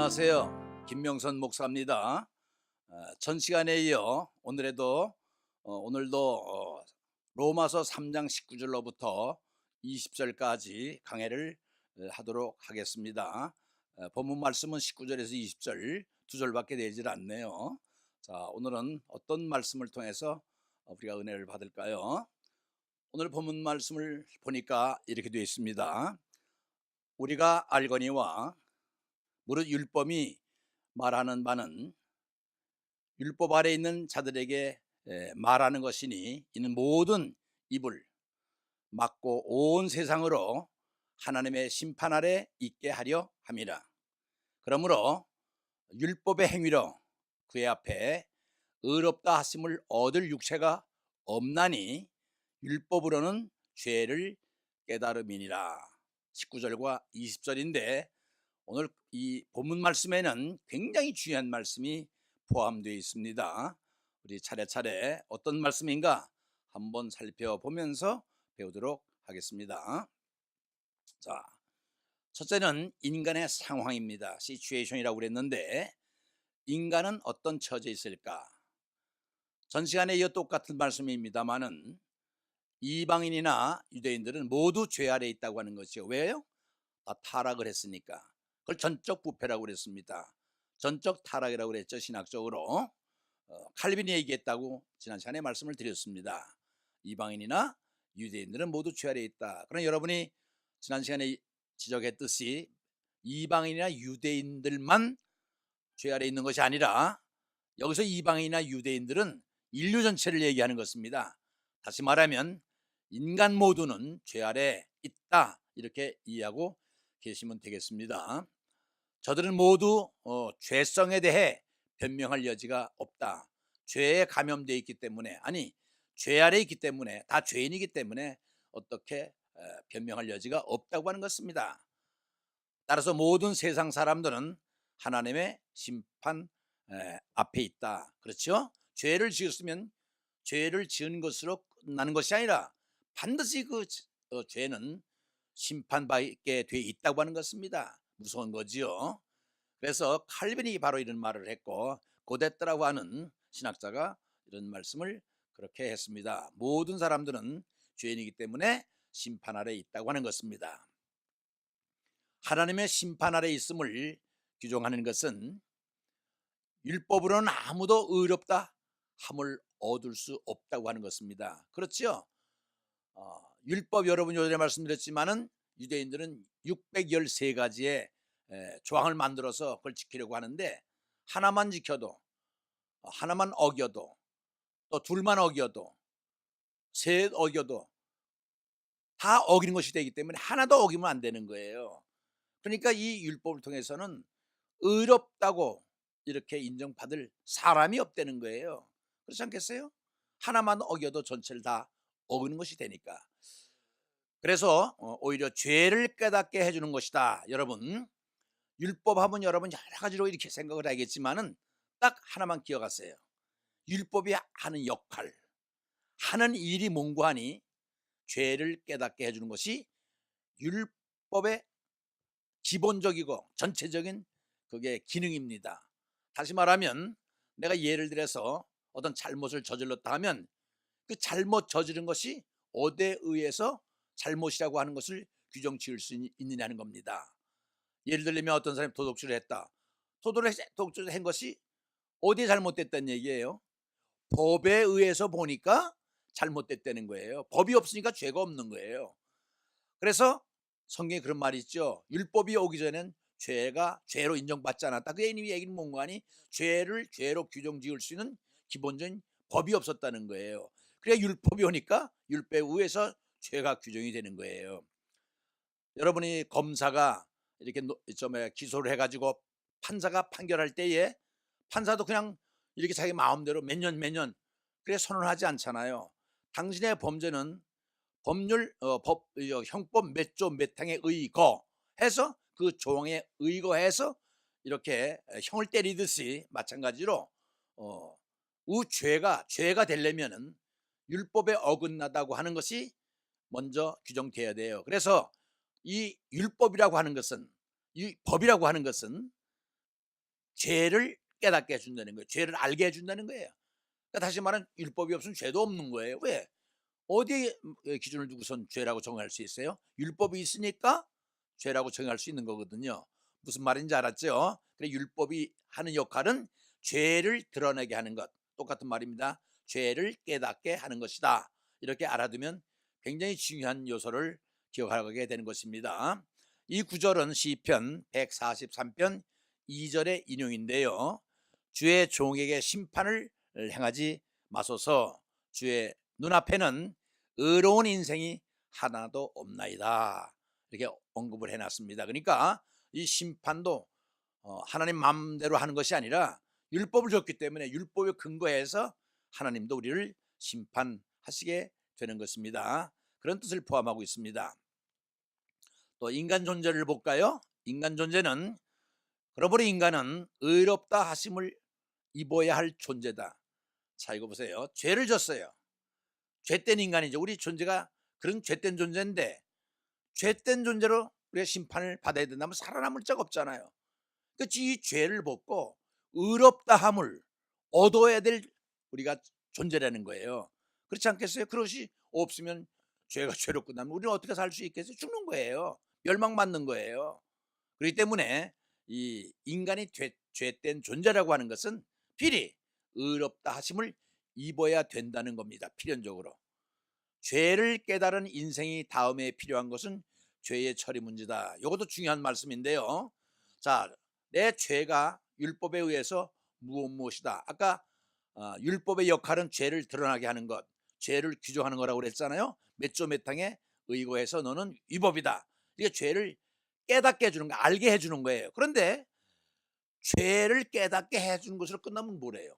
안녕하세요. 김명선 목사입니다. 전 시간에 이어 오늘도 로마서 3장 19절로부터 20절까지 강해를 하도록 하겠습니다. 본문 말씀은 19절에서 20절 두 절밖에 되질 않네요. 자, 오늘은 어떤 말씀을 통해서 우리가 은혜를 받을까요? 오늘 본문 말씀을 보니까 이렇게 되어 있습니다. 우리가 알거니와 무릇 율법이 말하는 바는 율법 아래 있는 자들에게 말하는 것이니 이는 모든 입을 막고 온 세상으로 하나님의 심판 아래 있게 하려 함이라. 그러므로 율법의 행위로 그의 앞에 의롭다 하심을 얻을 육체가 없나니 율법으로는 죄를 깨달음이니라. 19절과 20절인데 오늘 이 본문 말씀에는 굉장히 중요한 말씀이 포함되어 있습니다. 우리 차례차례 어떤 말씀인가 한번 살펴보면서 배우도록 하겠습니다. 자, 첫째는 인간의 상황입니다. 시츄에이션이라고 그랬는데 인간은 어떤 처지에 있을까? 전 시간에 이어 똑같은 말씀입니다만은 이방인이나 유대인들은 모두 죄 아래 있다고 하는 것이죠. 왜요? 타락을 했으니까. 그걸 전적 부패라고 그랬습니다. 전적 타락이라고 그랬죠. 신학적으로 칼빈이 얘기했다고 지난 시간에 말씀을 드렸습니다. 이방인이나 유대인들은 모두 죄 아래 있다. 그럼 여러분이 지난 시간에 지적했듯이 이방인이나 유대인들만 죄 아래 있는 것이 아니라 여기서 이방인이나 유대인들은 인류 전체를 얘기하는 것입니다. 다시 말하면 인간 모두는 죄 아래 있다, 이렇게 이해하고 계시면 되겠습니다. 저들은 모두 죄성에 대해 변명할 여지가 없다. 죄에 감염되어 있기 때문에, 아니 죄 아래 있기 때문에, 다 죄인이기 때문에 어떻게 변명할 여지가 없다고 하는 것입니다. 따라서 모든 세상 사람들은 하나님의 심판 앞에 있다. 그렇죠? 죄를 지었으면 죄를 지은 것으로 끝나는 것이 아니라 반드시 그 죄는 심판받게 돼 있다고 하는 것입니다. 무서운 거지요. 그래서 칼빈이 바로 이런 말을 했고 고데트라고 하는 신학자가 이런 말씀을 그렇게 했습니다. 모든 사람들은 죄인이기 때문에 심판 아래 있다고 하는 것입니다. 하나님의 심판 아래 있음을 규정하는 것은 율법으로는 아무도 의롭다 함을 얻을 수 없다고 하는 것입니다. 그렇죠? 율법, 여러분 요전에 말씀드렸지만은 유대인들은 613가지의 조항을 만들어서 그걸 지키려고 하는데 하나만 지켜도, 하나만 어겨도, 또 둘만 어겨도, 셋 어겨도 다 어기는 것이 되기 때문에 하나도 어기면 안 되는 거예요. 그러니까 이 율법을 통해서는 의롭다고 이렇게 인정받을 사람이 없다는 거예요. 그렇지 않겠어요? 하나만 어겨도 전체를 다 어기는 것이 되니까. 그래서 오히려 죄를 깨닫게 해주는 것이다. 여러분, 율법하면 여러분 여러 가지로 이렇게 생각을 하겠지만은 딱 하나만 기억하세요. 율법이 하는 역할, 하는 일이 뭔고 하니 죄를 깨닫게 해주는 것이 율법의 기본적이고 전체적인 그게 기능입니다. 다시 말하면 내가 예를 들어서 어떤 잘못을 저질렀다 하면 그 잘못 저지른 것이 어디에 의해서 잘못이라고 하는 것을 규정 지을 수 있느냐는 겁니다. 예를 들면 어떤 사람이 도둑질을 했다. 도둑질을 한 것이 어디에 잘못됐다는 얘기예요? 법에 의해서 보니까 잘못됐다는 거예요. 법이 없으니까 죄가 없는 거예요. 그래서 성경에 그런 말이 있죠. 율법이 오기 전엔 죄가 죄로 인정받지 않았다. 그 얘기는 뭔가 하니 죄를 죄로 규정 지을 수 있는 기본적인 법이 없었다는 거예요. 그래 율법이 오니까 율법에 의해서 죄가 규정이 되는 거예요. 여러분이 검사가 이렇게 기소를 해가지고 판사가 판결할 때에 판사도 그냥 이렇게 자기 마음대로 몇 년 그래 선언하지 않잖아요. 당신의 범죄는 법률 형법 몇 조 몇 항에 의거해서 그 조항에 의거해서 이렇게 형을 때리듯이 마찬가지로 죄가 되려면은 율법에 어긋나다고 하는 것이 먼저 규정돼야 돼요. 그래서 이 율법이라고 하는 것은, 이 법이라고 하는 것은 죄를 깨닫게 해준다는 거예요. 죄를 알게 해준다는 거예요. 그러니까 다시 말하면 율법이 없으면 죄도 없는 거예요. 왜? 어디에 기준을 두고선 죄라고 정할 수 있어요? 율법이 있으니까 죄라고 정할 수 있는 거거든요. 무슨 말인지 알았죠? 그래, 율법이 하는 역할은 죄를 드러내게 하는 것, 똑같은 말입니다. 죄를 깨닫게 하는 것이다. 이렇게 알아두면 굉장히 중요한 요소를 기억하게 되는 것입니다. 이 구절은 시편 143편 2절의 인용인데요. 주의 종에게 심판을 행하지 마소서. 주의 눈앞에는 의로운 인생이 하나도 없나이다. 이렇게 언급을 해놨습니다. 그러니까 이 심판도 하나님 마음대로 하는 것이 아니라 율법을 줬기 때문에 율법에 근거해서 하나님도 우리를 심판하시게 되는 것입니다. 그런 뜻을 포함하고 있습니다. 또 인간 존재를 볼까요? 인간 존재는, 그러므로 인간은 의롭다 하심을 입어야 할 존재다. 자, 이거 보세요. 죄를 졌어요. 죄된 인간이죠. 우리 존재가 그런 죄된 존재인데, 죄된 존재로 우리가 심판을 받아야 된다면 살아남을 자가 없잖아요. 그렇지, 이 죄를 벗고 의롭다함을 얻어야 될 우리가 존재라는 거예요. 그렇지 않겠어요? 그것이 없으면, 죄가 죄로 끝나면 우리는 어떻게 살 수 있겠어요? 죽는 거예요. 멸망받는 거예요. 그렇기 때문에 이 인간이 죄된 존재라고 하는 것은 필히 의롭다 하심을 입어야 된다는 겁니다. 필연적으로. 죄를 깨달은 인생이 다음에 필요한 것은 죄의 처리 문제다. 이것도 중요한 말씀인데요. 자, 내 죄가 율법에 의해서 무엇이다. 아까 율법의 역할은 죄를 드러나게 하는 것, 죄를 규정하는 거라고 그랬잖아요. 몇 조 몇 항에 의거해서 너는 위법이다. 이게 죄를 깨닫게 해주는 거, 알게 해주는 거예요. 그런데 죄를 깨닫게 해주는 것으로 끝나면 뭐래요?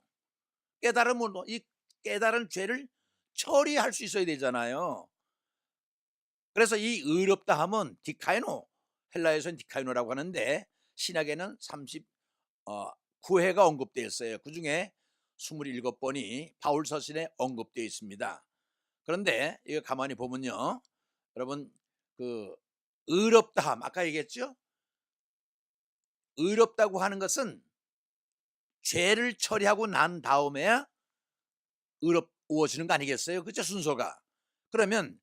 깨달으면 이 깨달은 죄를 처리할 수 있어야 되잖아요. 그래서 이 의롭다 함은 디카이노, 헬라에서는 디카이노라고 하는데 신약에는 39회가 언급되어 있어요. 그중에 27번이 바울 서신에 언급되어 있습니다. 그런데 이거 가만히 보면요, 여러분, 그 의롭다함, 아까 얘기했죠? 의롭다고 하는 것은 죄를 처리하고 난 다음에야 의롭워지는 거 아니겠어요? 그죠? 순서가. 그러면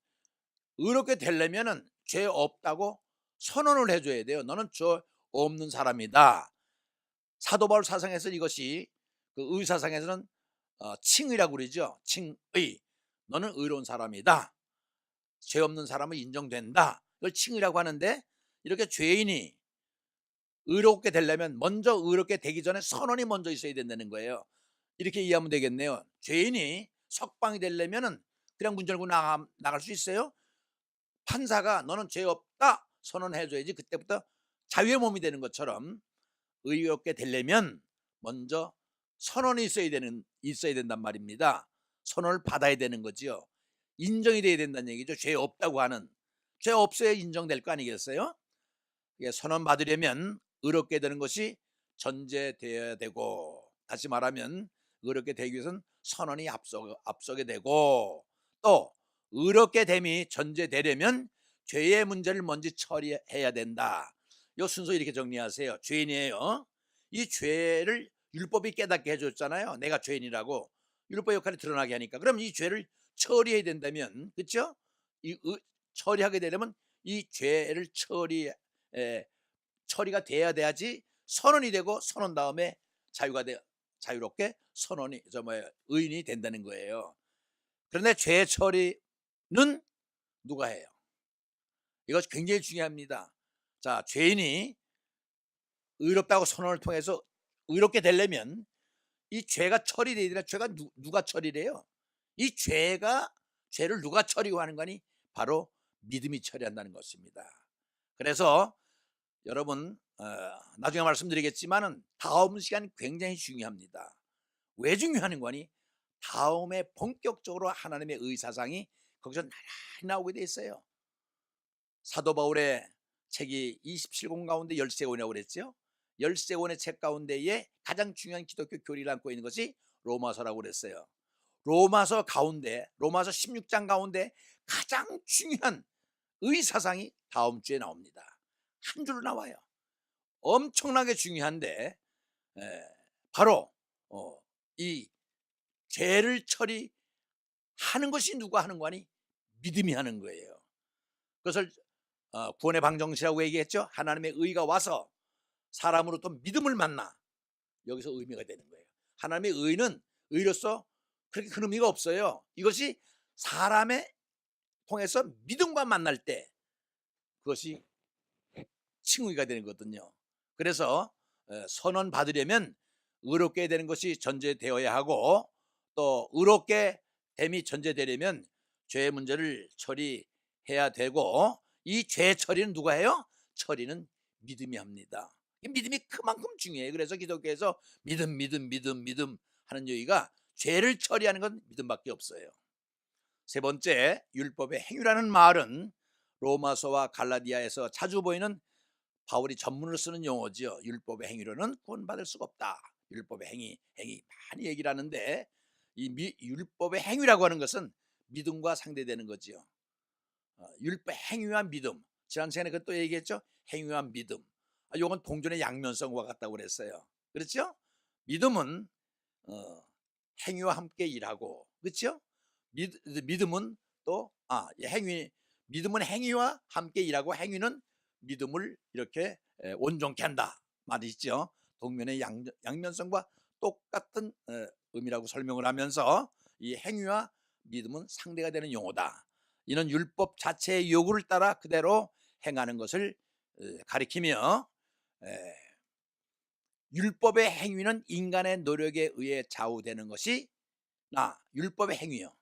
의롭게 되려면은 죄 없다고 선언을 해줘야 돼요. 너는 죄 없는 사람이다. 사도 바울 사상에서 이것이, 그 의사상에서는 칭의라고 그러죠. 칭의. 너는 의로운 사람이다. 죄 없는 사람은 인정된다. 이걸 칭의라고 하는데, 이렇게 죄인이 의롭게 되려면 먼저 의롭게 되기 전에 선언이 먼저 있어야 된다는 거예요. 이렇게 이해하면 되겠네요. 죄인이 석방이 되려면은 그냥 문 열고 나갈 수 있어요? 판사가 너는 죄 없다 선언해줘야지 그때부터 자유의 몸이 되는 것처럼 의롭게 되려면 먼저 선언이 있어야 된단 말입니다. 선언을 받아야 되는 거지요. 인정이 돼야 된다는 얘기죠. 죄 없다고 하는. 죄 없어야 인정될 거 아니겠어요? 선언 받으려면 의롭게 되는 것이 전제되어야 되고, 다시 말하면 의롭게 되기 위해서는 선언이 앞서게 되고, 또 의롭게 됨이 전제되려면 죄의 문제를 먼저 처리해야 된다. 이 순서 이렇게 정리하세요. 죄인이에요. 이 죄를 율법이 깨닫게 해줬잖아요. 내가 죄인이라고 율법 역할이 드러나게 하니까. 그럼 이 죄를 처리해야 된다면, 그렇죠? 처리하게 되려면 이 죄를 처리가 돼야지 선언이 되고, 선언 다음에 자유롭게 의인이 된다는 거예요. 그런데 죄 처리는 누가 해요? 이것 굉장히 중요합니다. 자, 죄인이 의롭다고 선언을 통해서 의롭게 되려면 이 죄가 처리돼야 되나? 죄가 누가 처리를 해요? 이 죄를 누가 처리하는 거니? 바로 믿음이 처리한다는 것입니다. 그래서 여러분, 나중에 말씀드리겠지만은 다음 시간 굉장히 중요합니다. 왜 중요한 거니? 다음에 본격적으로 하나님의 의사상이 거기서 나란히 나오게 돼 있어요. 사도 바울의 책이 27권 가운데 13권이라고 그랬죠. 13권의 책 가운데에 가장 중요한 기독교 교리를 안고 있는 것이 로마서라고 그랬어요. 로마서 16장 가운데 가장 중요한 의사상이 다음 주에 나옵니다. 한 줄로 나와요. 엄청나게 중요한데 바로 이 죄를 처리하는 것이 누가 하는 거니? 믿음이 하는 거예요. 그것을 구원의 방정시라고 얘기했죠. 하나님의 의가 와서 사람으로부터 믿음을 만나. 여기서 의미가 되는 거예요. 하나님의 의는 의로서 그렇게 큰 의미가 없어요. 이것이 사람의 통해서 믿음과 만날 때 그것이 칭의가 되는 거거든요. 그래서 선언 받으려면 의롭게 되는 것이 전제되어야 하고, 또 의롭게 됨이 전제되려면 죄의 문제를 처리해야 되고, 이 죄 처리는 누가 해요? 처리는 믿음이 합니다. 이 믿음이 그만큼 중요해요. 그래서 기독교에서 믿음 하는 얘기가, 죄를 처리하는 건 믿음밖에 없어요. 세 번째, 율법의 행위라는 말은 로마서와 갈라디아에서 자주 보이는 바울이 전문으로 쓰는 용어지요. 율법의 행위로는 구원받을 수가 없다. 율법의 행위 많이 얘기를 하는데, 이 율법의 행위라고 하는 것은 믿음과 상대되는 거지요. 율법 행위와 믿음. 지난 시간에 그것도 얘기했죠. 행위와 믿음. 이건 동전의 양면성과 같다고 그랬어요. 그렇죠? 믿음은 행위와 함께 일하고, 그렇죠? 믿음은 또 믿음은 행위와 함께 일하고, 행위는 믿음을 이렇게 온전케 한다 말이 있죠. 동면의 양면성과 똑같은 의미라고 설명을 하면서, 이 행위와 믿음은 상대가 되는 용어다. 이는 율법 자체의 요구를 따라 그대로 행하는 것을 가리키며, 율법의 행위는 인간의 노력에 의해 좌우되는 것이 율법의 행위요.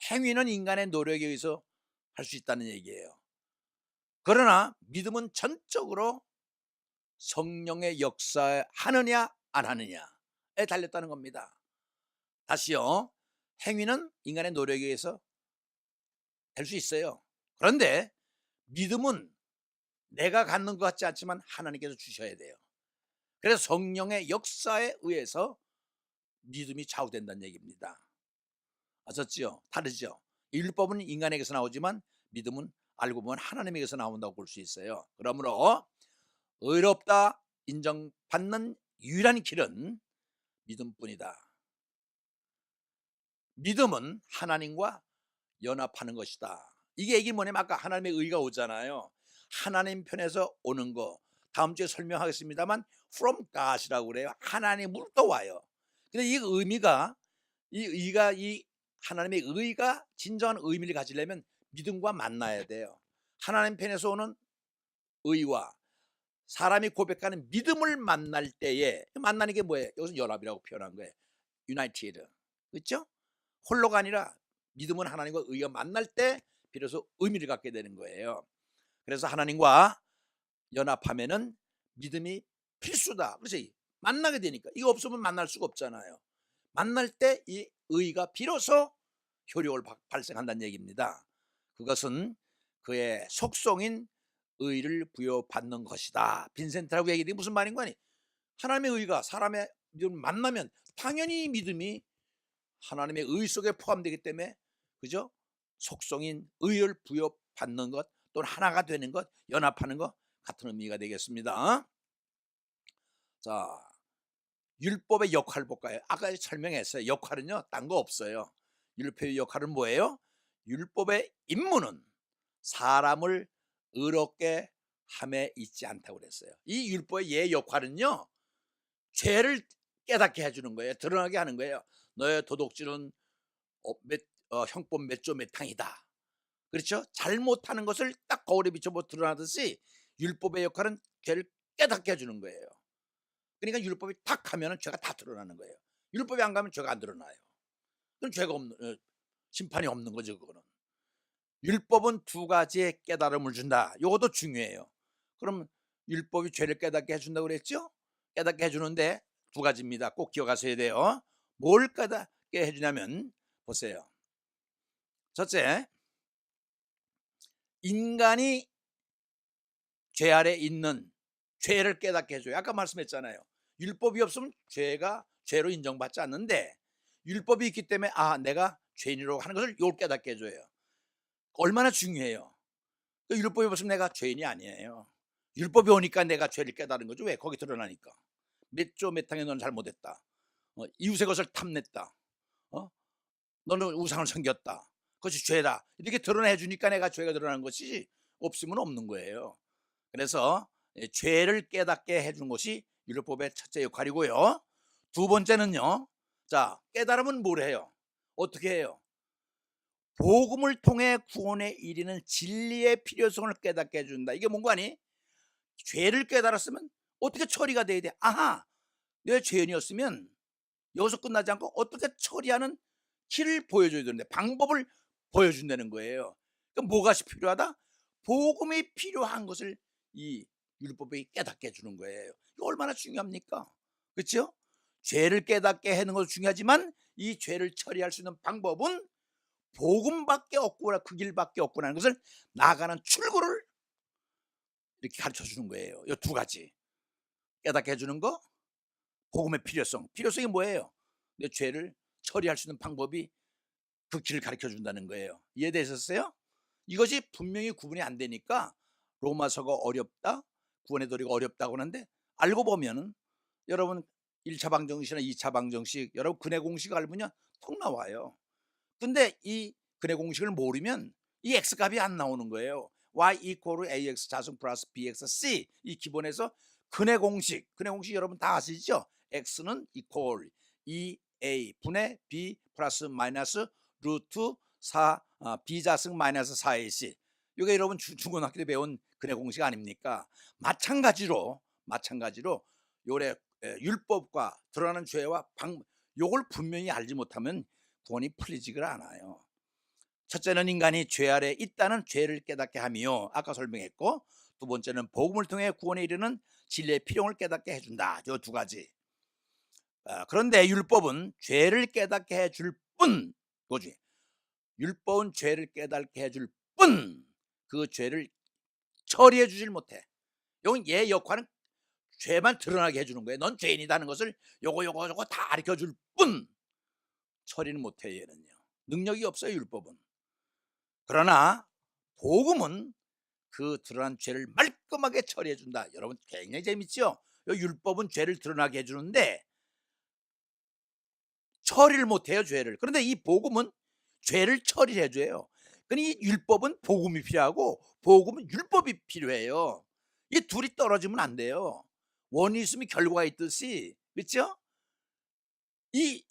행위는 인간의 노력에 의해서 할 수 있다는 얘기예요. 그러나 믿음은 전적으로 성령의 역사에 하느냐 안 하느냐에 달렸다는 겁니다. 다시요, 행위는 인간의 노력에 의해서 될 수 있어요. 그런데 믿음은 내가 갖는 것 같지 않지만 하나님께서 주셔야 돼요. 그래서 성령의 역사에 의해서 믿음이 좌우된다는 얘기입니다. 아셨죠? 다르죠? 율법은 인간에게서 나오지만 믿음은 알고 보면 하나님에게서 나온다고 볼 수 있어요. 그러므로 의롭다 인정받는 유일한 길은 믿음뿐이다. 믿음은 하나님과 연합하는 것이다. 이게 얘기 뭐냐면, 아까 하나님의 의가 오잖아요. 하나님 편에서 오는 거, 다음 주에 설명하겠습니다만 from God이라고 그래요. 하나님으로부터 와요. 근데 이 의미가, 이 하나님의 의가 진정한 의미를 가지려면 믿음과 만나야 돼요. 하나님 편에서 오는 의와 사람이 고백하는 믿음을 만날 때에, 만나는 게 뭐예요? 여기서 연합이라고 표현한 거예요. United. 그렇죠? 홀로가 아니라 믿음은 하나님과 의가 만날 때 비로소 의미를 갖게 되는 거예요. 그래서 하나님과 연합하면은 믿음이 필수다. 그래서 만나게 되니까, 이거 없으면 만날 수가 없잖아요. 만날 때 이 의가 비로소 효력을 발생한다는 얘기입니다. 그것은 그의 속성인 의를 부여받는 것이다. 빈센트라고 얘기해. 무슨 말인 거니? 하나님의 의가 사람의 믿음을 만나면 당연히 믿음이 하나님의 의 속에 포함되기 때문에, 그죠? 속성인 의를 부여받는 것, 또는 하나가 되는 것, 연합하는 것, 같은 의미가 되겠습니다. 자, 율법의 역할 볼까요? 아까 설명했어요. 역할은요, 딴 거 없어요. 율법의 역할은 뭐예요? 율법의 임무는 사람을 의롭게 함에 있지 않다고 그랬어요. 이 율법의 역할은요, 죄를 깨닫게 해주는 거예요. 드러나게 하는 거예요. 너의 도둑질은 형법 몇 조 몇 항이다. 그렇죠? 잘못하는 것을 딱 거울에 비춰 드러나듯이 율법의 역할은 죄를 깨닫게 해주는 거예요. 그러니까 율법이 탁 하면 죄가 다 드러나는 거예요. 율법이 안 가면 죄가 안 드러나요. 그럼 죄가 없는, 심판이 없는 거죠. 그거는. 율법은 두 가지의 깨달음을 준다. 이것도 중요해요. 그럼 율법이 죄를 깨닫게 해준다고 그랬죠? 깨닫게 해주는데 두 가지입니다. 꼭 기억하셔야 돼요. 뭘 깨닫게 해주냐면, 보세요. 첫째, 인간이 죄 아래 있는 죄를 깨닫게 해줘요. 아까 말씀했잖아요. 율법이 없으면 죄가 죄로 인정받지 않는데, 율법이 있기 때문에 내가 죄인이라고 하는 것을 이걸 깨닫게 해줘요. 얼마나 중요해요. 율법이 없으면 내가 죄인이 아니에요. 율법이 오니까 내가 죄를 깨달은 거죠. 왜? 거기 드러나니까. 몇 조 몇 항에 너는 잘못했다. 이웃의 것을 탐냈다. 어? 너는 우상을 섬겼다. 그것이 죄다. 이렇게 드러내 주니까 내가 죄가 드러나는 것이지, 없으면 없는 거예요. 그래서 죄를 깨닫게 해준 것이 율법의 첫째 역할이고요. 두 번째는요. 자, 깨달으면 뭘 해요? 어떻게 해요? 복음을 통해 구원에 이르는 진리의 필요성을 깨닫게 해준다. 이게 뭔가 아니? 죄를 깨달았으면 어떻게 처리가 돼야 돼? 아하, 내 죄인이었으면 여기서 끝나지 않고 어떻게 처리하는 길을 보여줘야 되는데, 방법을 보여준다는 거예요. 그럼 뭐가 필요하다? 복음이 필요한 것을 이 율법이 깨닫게 해주는 거예요. 이거 얼마나 중요합니까? 그렇죠? 죄를 깨닫게 하는 것도 중요하지만 이 죄를 처리할 수 있는 방법은 복음밖에 없구나, 그 길밖에 없구나 하는 것을 나아가는 출구를 이렇게 가르쳐 주는 거예요. 이 두 가지 깨닫게 해주는 거, 복음의 필요성이 뭐예요? 내 죄를 처리할 수 있는 방법이 그 길을 가르쳐 준다는 거예요. 이해되셨어요? 이것이 분명히 구분이 안 되니까 로마서가 어렵다, 구원의 도리가 어렵다고 하는데, 알고 보면은 여러분 1차 방정식이나 2차 방정식, 여러분 근해 공식 알면요 통 나와요. 근데 이 근해 공식을 모르면 이 x값이 안 나오는 거예요. y equal ax 자승 플러스 bx c, 이 기본에서 근해 공식 여러분 다 아시죠? x는 equal 2a 분의 b 플러스 마이너스 루트 4 b 자승 마이너스 4ac, 이게 여러분 중고등학교 때 배운 근해 공식 아닙니까? 마찬가지로 요래 율법과 드러나는 죄와 요걸 분명히 알지 못하면 구원이 풀리지가 않아요. 첫째는 인간이 죄 아래 있다는 죄를 깨닫게 하며, 아까 설명했고, 두 번째는 복음을 통해 구원에 이르는 진리의 필요를 깨닫게 해준다. 이 두 가지. 그런데 율법은 죄를 깨닫게 해줄 뿐, 그거지. 율법은 죄를 깨닫게 해줄 뿐, 그 죄를 처리해 주질 못해. 이건 얘 역할은 죄만 드러나게 해주는 거예요. 넌 죄인이다는 것을 요거 다 가르쳐 줄 뿐, 처리는 못해. 얘는요, 능력이 없어요, 율법은. 그러나 복음은 그 드러난 죄를 말끔하게 처리해 준다. 여러분 굉장히 재밌죠? 율법은 죄를 드러나게 해주는데 처리를 못해요, 죄를. 그런데 이 복음은 죄를 처리해 줘요. 그러니 율법은 복음이 필요하고 복음은 율법이 필요해요. 이 둘이 떨어지면 안 돼요. 원이 있으면 결과가 있듯이, 그렇죠? 이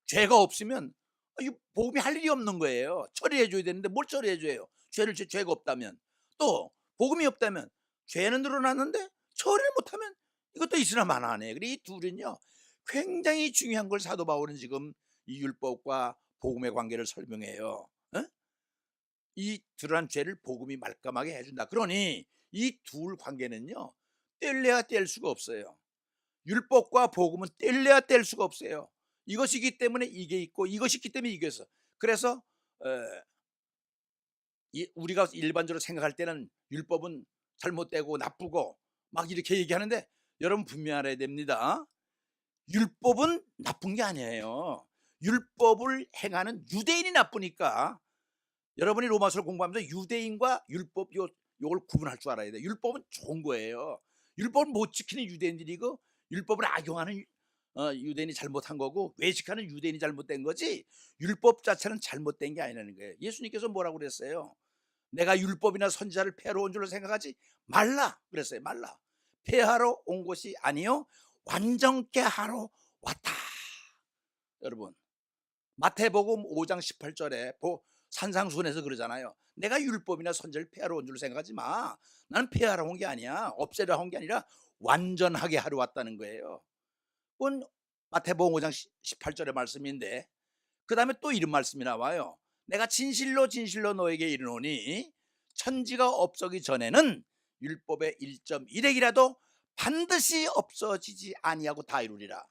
죄가 없으면 이 복음이 할 일이 없는 거예요. 처리해 줘야 되는데 뭘 처리해 줘요? 죄가 없다면. 또 복음이 없다면 죄는 늘어났는데 처리를 못하면 이것도 있으나 마나하네. 그래, 이 둘은요 굉장히 중요한 걸 사도 바울은 지금 이 율법과 복음의 관계를 설명해요. 이 드러난 죄를 복음이 말끔하게 해준다. 그러니 이 둘 관계는요 뗄래야 뗄 수가 없어요. 율법과 복음은 뗄래야 뗄 수가 없어요. 이것이기 때문에 이게 있고 이것이 있기 때문에 이게 있어. 그래서 우리가 일반적으로 생각할 때는 율법은 잘못되고 나쁘고 막 이렇게 얘기하는데, 여러분 분명히 알아야 됩니다. 율법은 나쁜 게 아니에요. 율법을 행하는 유대인이 나쁘니까. 여러분이 로마서를 공부하면서 유대인과 율법 요걸 구분할 줄 알아야 돼. 율법은 좋은 거예요. 율법을 못 지키는 유대인들이고 율법을 악용하는 유대인이 잘못한 거고, 외식하는 유대인이 잘못된 거지 율법 자체는 잘못된 게 아니라는 거예요. 예수님께서 뭐라고 그랬어요? 내가 율법이나 선지자를 폐하러 온 줄로 생각하지 말라 그랬어요. 말라. 폐하러 온 것이 아니요 완전케 하러 왔다. 여러분 마태복음 5장 18절에 산상수훈에서 그러잖아요. 내가 율법이나 선지자를 폐하러 온 줄로 생각하지 마. 나는 폐하러 온 게 아니야. 없애려 온 게 아니라 완전하게 하러 왔다는 거예요. 그건 마태복음 5장 18절의 말씀인데, 그 다음에 또 이런 말씀이 나와요. 내가 진실로 너에게 이르노니 천지가 없어기 전에는 율법의 1.1핵이라도 반드시 없어지지 아니하고 다 이루리라.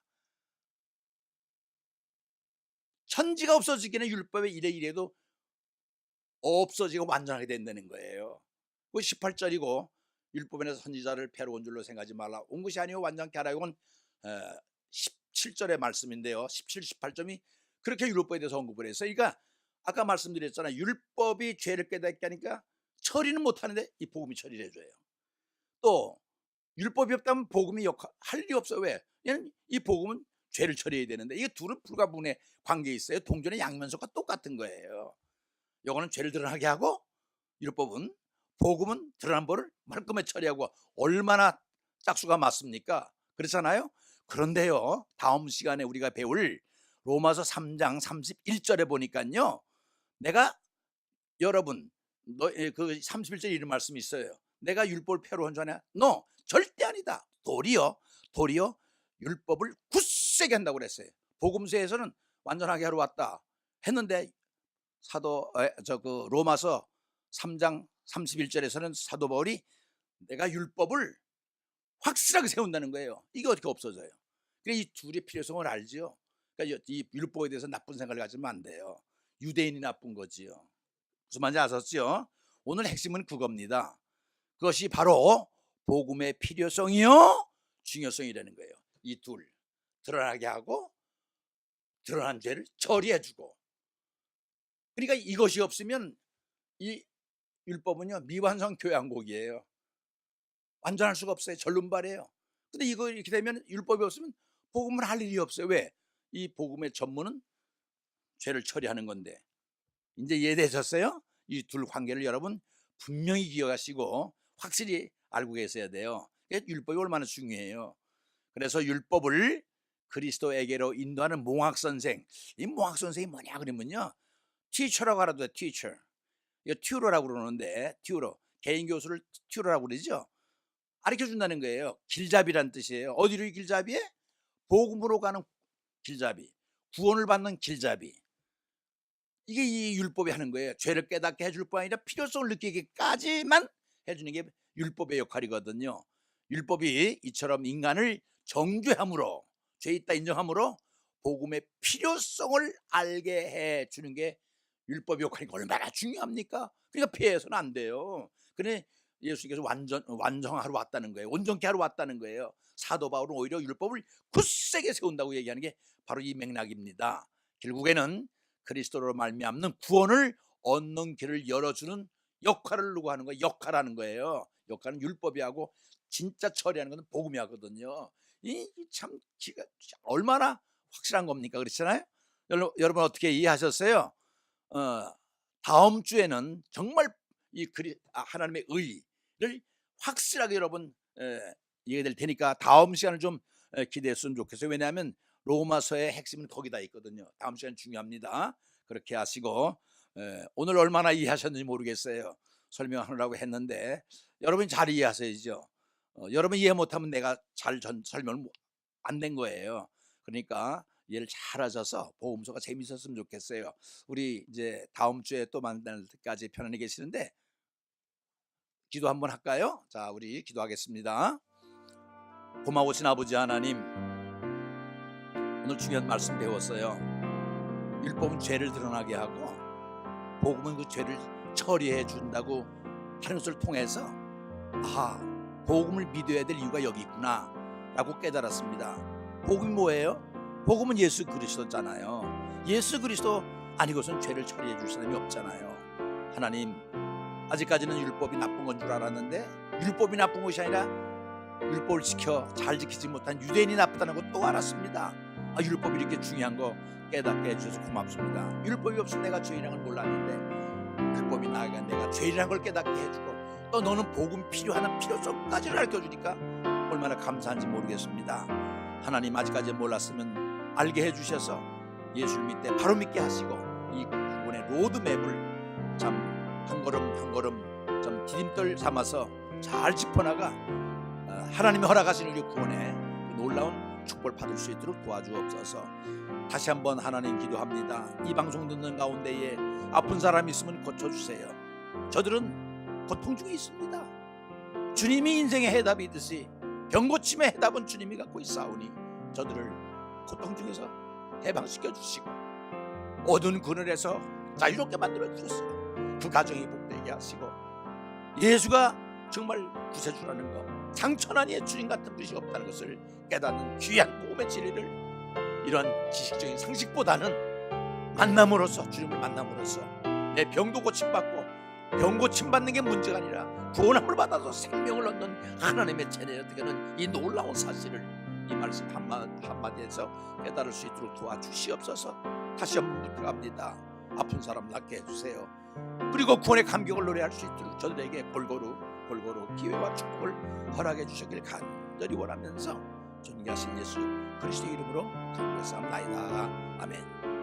천지가 없어지기는 율법의 1의 1에도 없어지고 완전하게 된다는 거예요. 그 18절이고, 율법에서 선지자를 폐하러 온 줄로 생각하지 말라. 온 것이 아니요 완전케 하라. 이건 17절의 말씀인데요. 17, 18점이 그렇게 율법에 대해서 언급을 했어요. 그러니까 아까 말씀드렸잖아요. 율법이 죄를 깨닫게 하니까 처리는 못하는데 이 복음이 처리를 해줘요. 또 율법이 없다면 복음이 할 일이 없어요. 왜? 얘는 이 복음은 죄를 처리해야 되는데, 이게 둘은 불가분의 관계에 있어요. 동전의 양면속과 똑같은 거예요. 요거는 죄를 드러나게 하고, 율법은, 복음은 드러난 벌을 말끔히 처리하고. 얼마나 짝수가 맞습니까? 그렇잖아요. 그런데요, 다음 시간에 우리가 배울 로마서 3장 31절에 보니까요, 내가 여러분 그 31절에 이런 말씀이 있어요. 내가 율법을 폐로한 줄 아냐? 너 절대 아니다. 도리어 율법을 굳세게 한다고 그랬어요. 복음서에서는 완전하게 하러 왔다 했는데, 로마서 3장 31절에서는 사도 바울이 내가 율법을 확실하게 세운다는 거예요. 이게 어떻게 없어져요? 그러니까 이 둘의 필요성을 알지요. 그러니까 이 율법에 대해서 나쁜 생각을 가지면 안 돼요. 유대인이 나쁜 거지요. 무슨 말인지 아셨죠? 오늘 핵심은 그겁니다. 그것이 바로 복음의 필요성이요 중요성이라는 거예요. 이 둘 드러나게 하고 드러난 죄를 처리해주고. 그러니까 이것이 없으면 이 율법은요 미완성 교양곡이에요. 완전할 수가 없어요. 절름발이에요. 근데 이거 이렇게 되면 율법이 없으면 복음을 할 일이 없어요. 왜? 이 복음의 전문은 죄를 처리하는 건데. 이제 이해되셨어요? 이 둘 관계를 여러분 분명히 기억하시고 확실히 알고 계셔야 돼요. 율법이 얼마나 중요해요. 그래서 율법을 그리스도에게로 인도하는 몽학선생, 이 몽학선생이 뭐냐 그러면요, 티처라고 알아도 돼. 티처. 이거 튜러라고 그러는데, 튜러, 개인 교수를 튜러라고 그러죠. 가르쳐준다는 거예요. 길잡이란 뜻이에요. 어디로 길잡이에? 복음으로 가는 길잡이, 구원을 받는 길잡이. 이게 이 율법이 하는 거예요. 죄를 깨닫게 해줄 뿐 아니라 필요성을 느끼기까지만 해주는 게 율법의 역할이거든요. 율법이 이처럼 인간을 정죄함으로, 죄 있다 인정함으로 복음의 필요성을 알게 해주는 게 율법의 역할이 얼마나 중요합니까? 그러니까 피해서는 안 돼요. 그래 예수님께서 완성하러 왔다는 거예요. 온전케 하러 왔다는 거예요. 사도 바울은 오히려 율법을 굳세게 세운다고 얘기하는 게 바로 이 맥락입니다. 결국에는 그리스도로 말미암는 구원을 얻는 길을 열어주는 역할을 누가 하는 거예요? 역할하는 거예요. 역할은 율법이 하고 진짜 처리하는 것은 복음이 하거든요. 이 참 얼마나 확실한 겁니까? 그렇잖아요. 여러분 어떻게 이해하셨어요? 다음 주에는 정말 이 하나님의 의를 확실하게 여러분 이해될 테니까 다음 시간을 좀 기대했으면 좋겠어요. 왜냐하면 로마서의 핵심은 거기다 있거든요. 다음 시간 중요합니다. 그렇게 하시고, 오늘 얼마나 이해하셨는지 모르겠어요. 설명하느라고 했는데 여러분이 잘 이해하셔야죠. 여러분 이해 못하면 내가 잘 설명을 안 된 거예요. 그러니까 이해를 잘 하셔서 복음서가 재밌었으면 좋겠어요. 우리 이제 다음 주에 또 만날 때까지 편안히 계시는데 기도 한번 할까요? 자, 우리 기도하겠습니다. 고마우신 아버지 하나님, 오늘 중요한 말씀 배웠어요. 율법은 죄를 드러나게 하고 복음은 그 죄를 처리해 준다고 하는 것을 통해서 복음을 믿어야 될 이유가 여기 있구나 라고 깨달았습니다. 복음이 뭐예요? 복음은 예수 그리스도잖아요. 예수 그리스도 아니고선 죄를 처리해 줄 사람이 없잖아요. 하나님, 아직까지는 율법이 나쁜 건 줄 알았는데 율법이 나쁜 것이 아니라 율법을 잘 지키지 못한 유대인이 나쁘다는 걸 또 알았습니다. 율법이 이렇게 중요한 거 깨닫게 해주셔서 고맙습니다. 율법이 없으면 내가 죄인이라는 걸 몰랐는데 율법이 나아가 내가 죄인이라는 걸 깨닫게 해주고 또 너는 복음 필요하는 필요성까지를 가르쳐주니까 얼마나 감사한지 모르겠습니다. 하나님, 아직까지 몰랐으면 알게 해주셔서 예수를 믿되 바로 믿게 하시고 이 구원의 로드맵을 참 한 걸음 한 걸음 좀 디딤돌 삼아서 잘 짚어나가 하나님이 허락하시는 우리 구원의 놀라운 축복을 받을 수 있도록 도와주옵소서. 다시 한번 하나님 기도합니다. 이 방송 듣는 가운데에 아픈 사람이 있으면 고쳐주세요. 저들은 고통 중에 있습니다. 주님이 인생의 해답이듯이 병고침의 해답은 주님이 갖고 있사오니 저들을 고통 중에서 해방시켜 주시고 어두운 그늘에서 자유롭게 만들어 주셨어요. 그 가정이 복되게 하시고 예수가 정말 구세주라는 것, 상천하니의 주님 같은 분이 없다는 것을 깨닫는 귀한 복음의 진리를 이런 지식적인 상식보다는 만남으로써, 주님을 만남으로써 내 병도 고침받고 병 고침 받는 게 문제가 아니라 구원함을 받아서 생명을 얻는 하나님의 자녀가 되는 이 놀라운 사실을 이 말씀 한마디에서 깨달을 수 있도록 도와주시옵소서. 다시 한번 부탁합니다. 아픈 사람 낫게 해주세요. 그리고 구원의 감격을 노래할 수 있도록 저들에게 골고루 기회와 축복을 허락해 주시길 간절히 원하면서 존귀하신 예수 그리스도 이름으로 간구했사옵나이다. 아멘.